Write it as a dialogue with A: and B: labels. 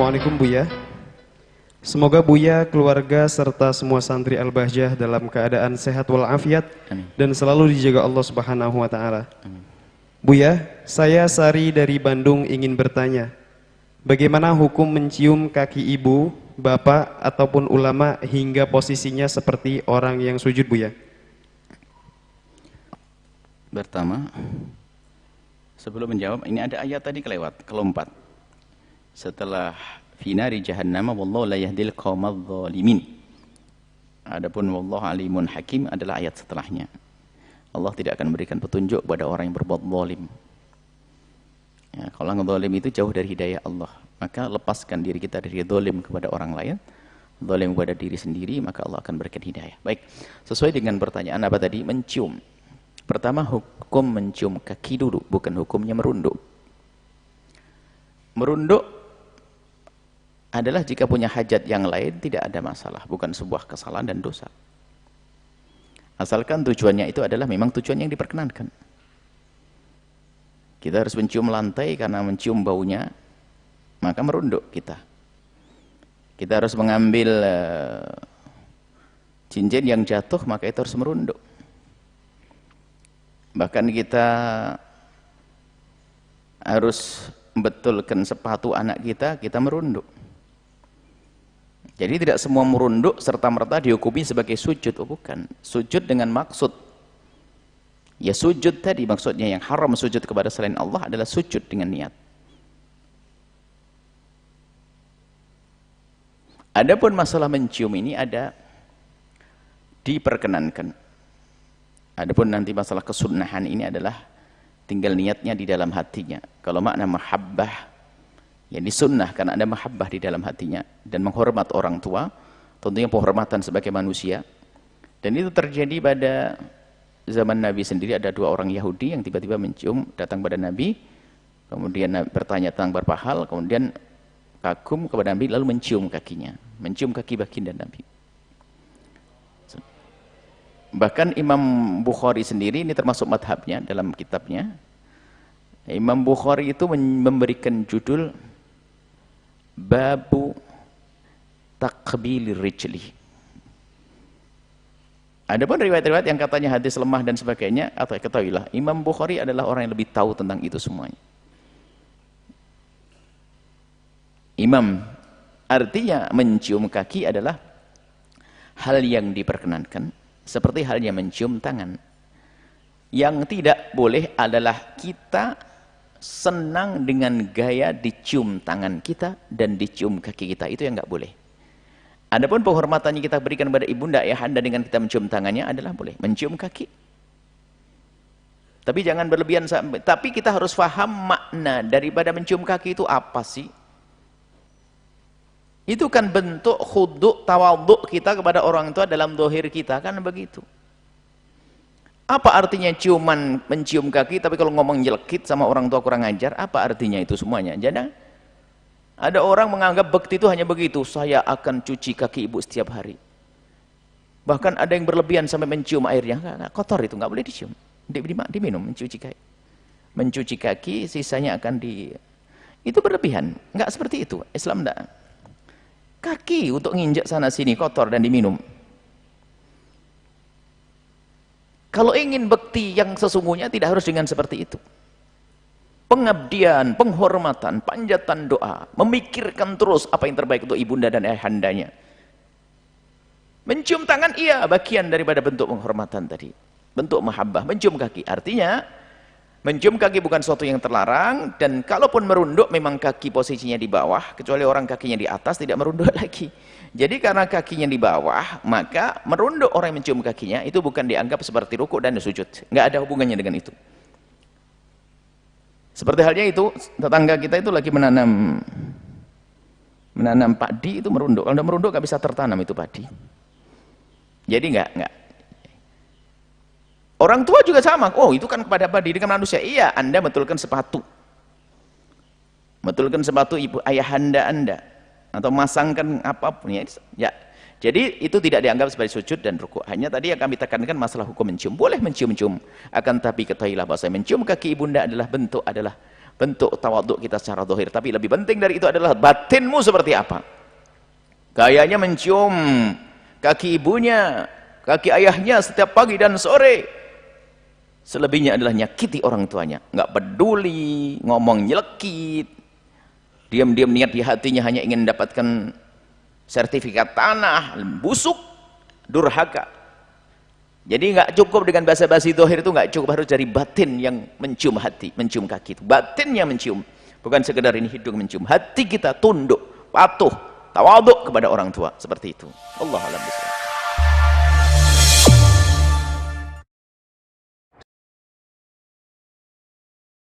A: Assalamualaikum Buya. Semoga Buya, keluarga, serta semua santri Al-Bahjah dalam keadaan sehat walafiat dan selalu dijaga Allah Subhanahu wa Ta'ala. Buya, saya Sari dari Bandung ingin bertanya, bagaimana hukum mencium kaki ibu, bapak, ataupun ulama hingga posisinya seperti orang yang sujud, Buya?
B: Pertama, sebelum menjawab, ini ada ayat tadi kelompat. Setelah finari jahannam wallahu la yahdil qaumadz zalimin. Adapun wallahu alimun hakim adalah ayat setelahnya. Allah tidak akan memberikan petunjuk kepada orang yang berbuat zalim. Ya, kalau orang zalim itu jauh dari hidayah Allah, maka lepaskan diri kita dari zalim kepada orang lain, zalim kepada diri sendiri, maka Allah akan berikan hidayah. Baik, sesuai dengan pertanyaan apa tadi, mencium. Pertama, hukum mencium kaki dulu, bukan hukumnya merunduk. Merunduk adalah jika punya hajat yang lain tidak ada masalah, bukan sebuah kesalahan dan dosa. Asalkan tujuannya itu adalah memang tujuan yang diperkenankan. Kita harus mencium lantai karena mencium baunya, maka merunduk kita. Kita harus mengambil cincin yang jatuh, maka itu harus merunduk. Bahkan kita harus membetulkan sepatu anak kita, kita merunduk. Jadi tidak semua merunduk serta-merta dihukumi sebagai sujud, oh bukan. Sujud dengan maksud. Ya sujud tadi maksudnya, yang haram sujud kepada selain Allah adalah sujud dengan niat. Adapun masalah mencium ini ada diperkenankan. Adapun nanti masalah kesunahan ini adalah tinggal niatnya di dalam hatinya. Kalau makna mahabbah, yang disunnahkan ada mahabbah di dalam hatinya dan menghormat orang tua, tentunya penghormatan sebagai manusia. Dan itu terjadi pada zaman Nabi sendiri. Ada dua orang Yahudi yang tiba-tiba mencium, datang pada Nabi, kemudian bertanya tentang beberapa hal, kemudian kagum kepada Nabi lalu mencium kakinya, mencium kaki baginda Nabi. Bahkan Imam Bukhari sendiri, ini termasuk madhabnya dalam kitabnya, Imam Bukhari itu memberikan judul Babu Takbilir Rijli. Adapun riwayat-riwayat yang katanya hadis lemah dan sebagainya, atau ketahuilah Imam Bukhari adalah orang yang lebih tahu tentang itu semuanya. Imam, artinya mencium kaki adalah hal yang diperkenankan, seperti halnya mencium tangan. Yang tidak boleh adalah kita senang dengan gaya dicium tangan kita dan dicium kaki kita, itu yang nggak boleh. Adapun penghormatan yang kita berikan kepada ibunda ayahanda dengan kita mencium tangannya adalah boleh, mencium kaki. Tapi jangan berlebihan. Tapi kita harus paham makna daripada mencium kaki itu apa sih? Itu kan bentuk khudu' tawadhu' kita kepada orang tua dalam dohir kita, kan begitu. Apa artinya ciuman mencium kaki, tapi kalau ngomong nyelekit sama orang tua kurang ajar, apa artinya itu semuanya? Jadi ada orang menganggap bekti itu hanya begitu, saya akan cuci kaki ibu setiap hari. Bahkan ada yang berlebihan sampai mencium airnya, nggak, kotor itu, nggak boleh dicium, diminum, mencuci kaki. Mencuci kaki, sisanya akan itu berlebihan, nggak seperti itu. Islam enggak. Kaki untuk nginjak sana sini kotor dan diminum. Kalau ingin bekti yang sesungguhnya tidak harus dengan seperti itu. Pengabdian, penghormatan, panjatan doa, memikirkan terus apa yang terbaik untuk ibunda dan ayahandanya. Mencium tangan, iya, bagian daripada bentuk penghormatan tadi. Bentuk mahabbah, mencium kaki. Artinya, mencium kaki bukan sesuatu yang terlarang, dan kalaupun merunduk memang kaki posisinya di bawah, kecuali orang kakinya di atas tidak merunduk lagi. Jadi karena kakinya di bawah, maka merunduk orang yang mencium kakinya itu bukan dianggap seperti rukuk dan sujud. Nggak ada hubungannya dengan itu. Seperti halnya itu, tetangga kita itu lagi menanam padi, itu merunduk. Kalau tidak merunduk nggak bisa tertanam itu padi. Jadi nggak. Orang tua juga sama. Oh, itu kan kepada pendidikan manusia. Iya, Anda betulkan sepatu. Betulkan sepatu ibu ayahanda Anda. Atau masangkan apapun. Ya. Jadi itu tidak dianggap sebagai sujud dan rukuk. Hanya tadi yang kami tekankan masalah hukum mencium. Boleh mencium-cium. Akan tapi ketahuilah bahwa mencium kaki ibunda adalah bentuk, adalah bentuk tawaduk kita secara zahir, tapi lebih penting dari itu adalah batinmu seperti apa. Gayanya mencium kaki ibunya, kaki ayahnya setiap pagi dan sore. Selebihnya adalah nyakiti orang tuanya, nggak peduli, ngomong nyelekit, diam-diam niat di hatinya hanya ingin mendapatkan sertifikat tanah, busuk, durhaka. Jadi nggak cukup dengan basa-basi zahir, itu nggak cukup, harus dari batin yang mencium hati, mencium kaki itu. Batinnya mencium, bukan sekedar ini hidung mencium. Hati kita tunduk, patuh, tawaduk kepada orang tua, seperti itu. Allah a'lam bishawab.